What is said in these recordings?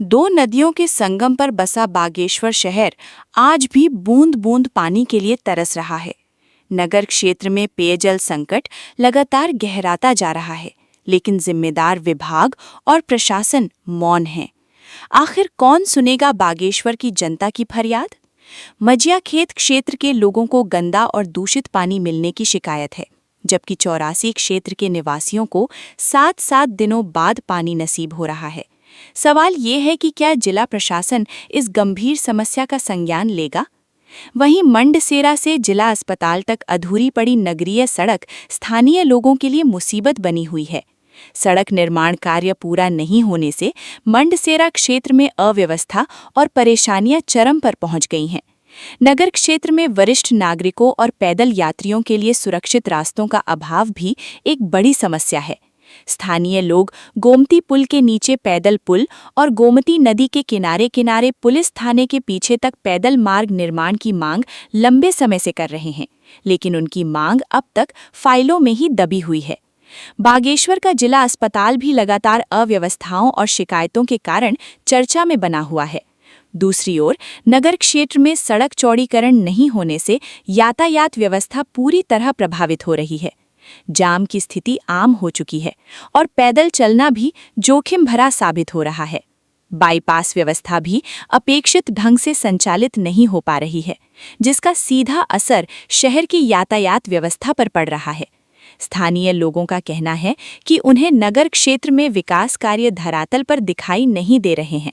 दो नदियों के संगम पर बसा बागेश्वर शहर आज भी बूंद बूंद पानी के लिए तरस रहा है। नगर क्षेत्र में पेयजल संकट लगातार गहराता जा रहा है, लेकिन जिम्मेदार विभाग और प्रशासन मौन है। आखिर कौन सुनेगा बागेश्वर की जनता की फरियाद? मजिया खेत क्षेत्र के लोगों को गंदा और दूषित पानी मिलने की शिकायत है, जबकि 84 क्षेत्र के निवासियों को 7-7 दिनों बाद पानी नसीब हो रहा है। सवाल ये है कि क्या जिला प्रशासन इस गंभीर समस्या का संज्ञान लेगा? वहीं मंडसेरा से जिला अस्पताल तक अधूरी पड़ी नगरीय सड़क स्थानीय लोगों के लिए मुसीबत बनी हुई है। सड़क निर्माण कार्य पूरा नहीं होने से मंडसेरा क्षेत्र में अव्यवस्था और परेशानियां चरम पर पहुंच गई हैं। नगर क्षेत्र में वरिष्ठ नागरिकों और पैदल यात्रियों के लिए सुरक्षित रास्तों का अभाव भी एक बड़ी समस्या है। स्थानीय लोग गोमती पुल के नीचे पैदल पुल और गोमती नदी के किनारे किनारे पुलिस थाने के पीछे तक पैदल मार्ग निर्माण की मांग लंबे समय से कर रहे हैं, लेकिन उनकी मांग अब तक फाइलों में ही दबी हुई है। बागेश्वर का जिला अस्पताल भी लगातार अव्यवस्थाओं और शिकायतों के कारण चर्चा में बना हुआ है। दूसरी ओर नगर क्षेत्र में सड़क चौड़ीकरण नहीं होने से यातायात व्यवस्था पूरी तरह प्रभावित हो रही है। जाम की स्थिति आम हो चुकी है और पैदल चलना भी जोखिम भरा साबित हो रहा है। बाईपास व्यवस्था भी अपेक्षित ढंग से संचालित नहीं हो पा रही है, जिसका सीधा असर शहर की यातायात व्यवस्था पर पड़ रहा है। स्थानीय लोगों का कहना है कि उन्हें नगर क्षेत्र में विकास कार्य धरातल पर दिखाई नहीं दे रहे हैं।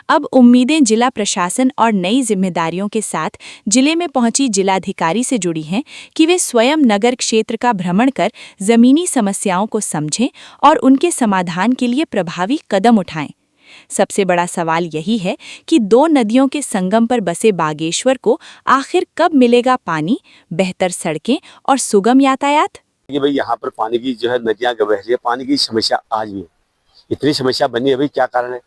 अब उम्मीदें जिला प्रशासन और नई जिम्मेदारियों के साथ जिले में पहुंची जिलाधिकारी से जुड़ी हैं कि वे स्वयं नगर क्षेत्र का भ्रमण कर जमीनी समस्याओं को समझें और उनके समाधान के लिए प्रभावी कदम उठाएं। सबसे बड़ा सवाल यही है कि दो नदियों के संगम पर बसे बागेश्वर को आखिर कब मिलेगा पानी, बेहतर सड़कें और सुगम यातायात? ये भाई यहाँ पर पानी की जो है नदियाँ बह रही है, पानी की समस्या आज भी है। इतनी समस्या बनी है भाई, क्या कारण है?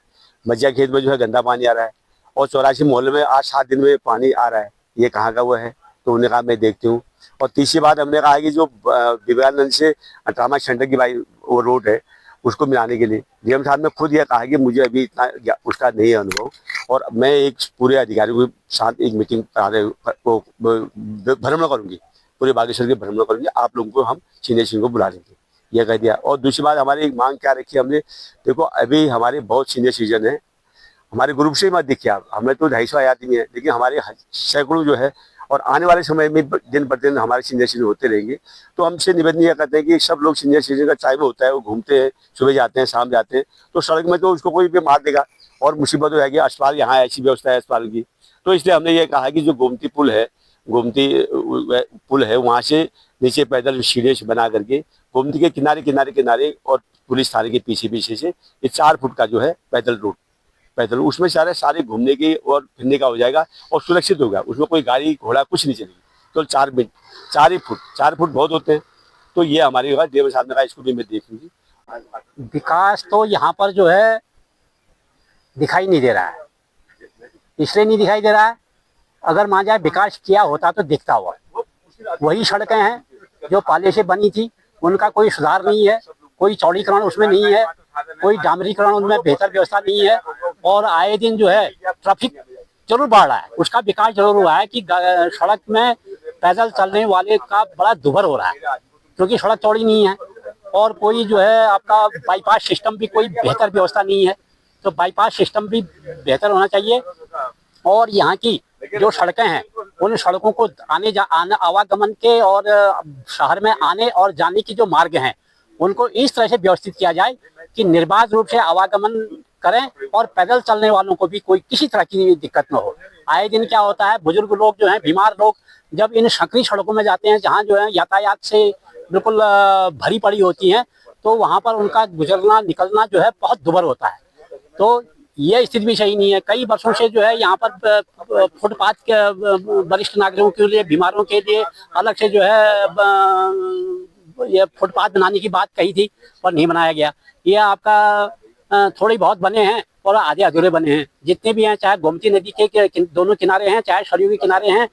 मज्जिया खेत में जो है गंदा पानी आ रहा है और 84 मोहल्ले में 8-7 दिन में पानी आ रहा है। ये कहाँ का वो है? तो उन्होंने कहा मैं देखती हूँ। और तीसरी बात हमने कहा कि जो विवेकानंद से अटामा सेंटर की भाई वो रोड है, उसको मिलाने के लिए डीएम साहब ने खुद यह कहा कि मुझे अभी इतना उसका नहीं है अनुभव, और मैं एक पूरे अधिकारियों के साथ एक मीटिंग भ्रमण करूंगी, पूरे बागेश्वर के भ्रमण करूंगी, आप लोगों को हम सीनियर सिंह को बुला लेंगे, यह कह दिया। और दूसरी बात, हमारी एक मांग क्या रखी हमने, देखो अभी हमारे बहुत सीनियर सिटीजन है, हमारे ग्रुप से ही मत देखिए आप, हमें तो 250 आदमी है, लेकिन हमारे सैकड़ों जो है, और आने वाले समय में दिन पर दिन हमारे सीनियर सिटीजन होते रहेंगे। तो हमसे निवेदन यह करते हैं कि सब लोग सीनियर सिटीजन का चाय में होता है, वो घूमते हैं, सुबह जाते हैं शाम जाते हैं, तो सड़क में तो उसको कोई भी मार देगा और मुसीबत हो जाएगी। अस्पताल यहाँ ऐसी व्यवस्था है अस्पताल की, तो इसलिए हमने ये कहा कि जो गोमती पुल है वहाँ से नीचे पैदल सीढ़ी से बना करके गोमती के किनारे किनारे किनारे और पुलिस थाने के पीछे पीछे से ये 4 फुट का जो है पैदल उसमें सारे घूमने के और फिरने का हो जाएगा और सुरक्षित होगा। उसमें कोई गाड़ी घोड़ा कुछ नहीं चलेगी, तो 4 फुट बहुत होते हैं। तो ये हमारी देव साहब ने कहा इसको भी मैं देख लूँगी। विकास तो यहाँ पर जो है दिखाई नहीं दे रहा है, इसलिए नहीं दिखाई दे रहा है, अगर मान जाए विकास किया होता तो दिखता हुआ। वही सड़कें हैं जो पहले से बनी थी, उनका कोई सुधार नहीं है, कोई चौड़ीकरण उसमें नहीं है, कोई डामरीकरण उनमें बेहतर व्यवस्था नहीं है, और आए दिन जो है ट्रैफिक जरूर बढ़ रहा है, उसका विकास जरूर हुआ है कि सड़क में पैदल चलने वाले का बड़ा दुभर हो रहा है, क्योंकि सड़क चौड़ी नहीं है, और कोई जो है आपका बाईपास सिस्टम भी कोई बेहतर व्यवस्था नहीं है, तो बाईपास सिस्टम भी बेहतर होना चाहिए। और यहाँ की जो सड़कें हैं, उन सड़कों को आने आवागमन के और शहर में आने और जाने की जो मार्ग हैं, उनको इस तरह से व्यवस्थित किया जाए कि निर्बाध रूप से आवागमन करें और पैदल चलने वालों को भी कोई किसी तरह की दिक्कत न हो। आए दिन क्या होता है, बुजुर्ग लोग जो हैं, बीमार लोग जब इन संकरी सड़कों में जाते हैं जहाँ जो है यातायात से बिल्कुल भरी पड़ी होती हैं, तो वहाँ पर उनका गुजरना निकलना जो है बहुत दुभर होता है। तो ये स्थिति भी सही नहीं है। कई वर्षों से जो है यहाँ पर फुटपाथ के वरिष्ठ नागरिकों के लिए, बीमारों के लिए अलग से जो है ये फुटपाथ बनाने की बात कही थी, पर नहीं बनाया गया। ये आपका थोड़ी बहुत बने हैं और आधे अधूरे बने हैं, जितने भी हैं, चाहे गोमती नदी के दोनों किनारे हैं, चाहे सरयू के किनारे हैं।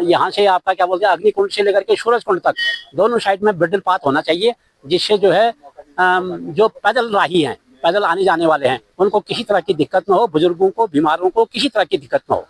यहाँ से आपका क्या बोलते हैं, अग्निकुंड से लेकर के सूरज कुंड तक दोनों साइड में ब्रिडल पाथ होना चाहिए, जिससे जो है जो पैदल राही हैं पैदल आने जाने वाले हैं उनको किसी तरह की दिक्कत न हो, बुजुर्गों को, बीमारों को किसी तरह की दिक्कत न हो।